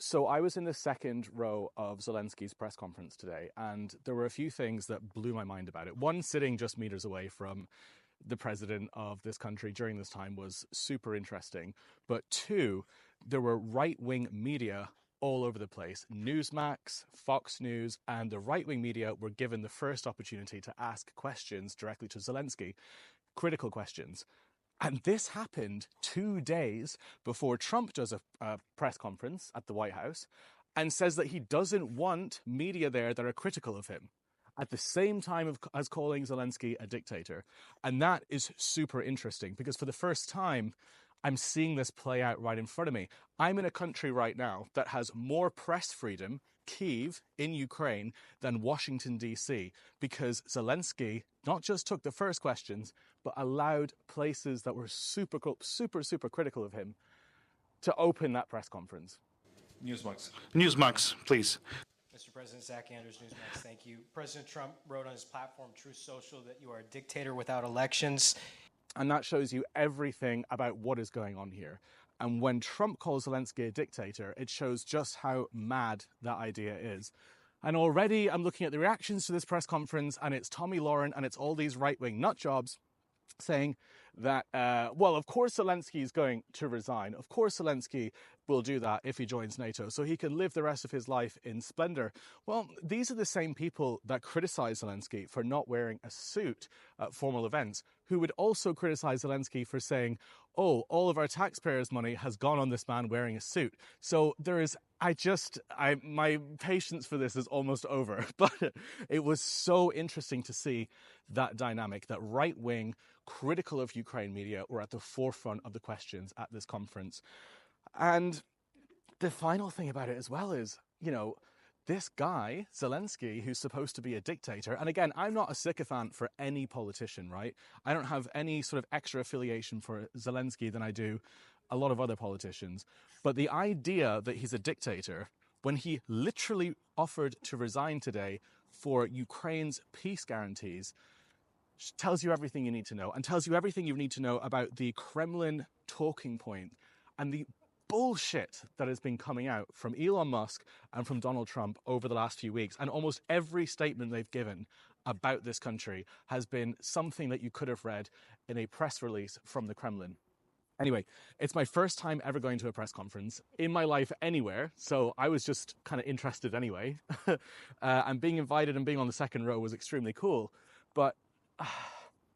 So I was in the second row of Zelenskyy's press conference today, and there were a few things that blew my mind about it. One, sitting just meters away from the president of this country during this time was super interesting. But two, there were right-wing media all over the place. Newsmax, Fox News, and the right-wing media were given the first opportunity to ask questions directly to Zelenskyy, critical questions. And this happened 2 days before Trump does a press conference at the White House and says that he doesn't want media there that are critical of him at the same time as calling Zelenskyy a dictator. And that is super interesting because for the first time, I'm seeing this play out right in front of me. I'm in a country right now that has more press freedom, Kyiv in Ukraine, than Washington, D.C., because Zelenskyy not just took the first questions, but allowed places that were super critical of him to open that press conference. Newsmax, please. Mr. President, Zach Anders, Newsmax, thank you. President Trump wrote on his platform, Truth Social, that you are a dictator without elections. And that shows you everything about what is going on here. And when Trump calls Zelenskyy a dictator, it shows just how mad that idea is. And already I'm looking at the reactions to this press conference, and it's Tommy Lauren and it's all these right-wing nutjobs saying that, well, of course Zelenskyy is going to resign. Of course Zelenskyy will do that if he joins NATO, so he can live the rest of his life in splendor. Well, these are the same people that criticize Zelenskyy for not wearing a suit at formal events, who would also criticize Zelenskyy for saying, oh, all of our taxpayers' money has gone on this man wearing a suit. So there is, my patience for this is almost over. But it was so interesting to see that dynamic, that right-wing, critical of Ukraine media were at the forefront of the questions at this conference. And the final thing about it as well is, you know, this guy, Zelenskyy, who's supposed to be a dictator, and again, I'm not a sycophant for any politician, right? I don't have any sort of extra affiliation for Zelenskyy than I do a lot of other politicians. But the idea that he's a dictator, when he literally offered to resign today for Ukraine's peace guarantees, tells you everything you need to know, and tells you everything you need to know about the Kremlin talking point and the bullshit that has been coming out from Elon Musk and from Donald Trump over the last few weeks. And almost every statement they've given about this country has been something that you could have read in a press release from the Kremlin. Anyway, it's my first time ever going to a press conference in my life anywhere, so I was just kind of interested anyway. And being invited and being on the second row was extremely cool. But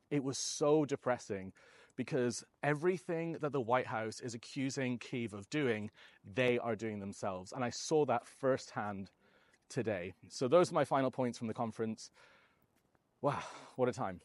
it was so depressing because everything that the White House is accusing Kyiv of doing, they are doing themselves. And I saw that firsthand today. So those are my final points from the conference. Wow, what a time.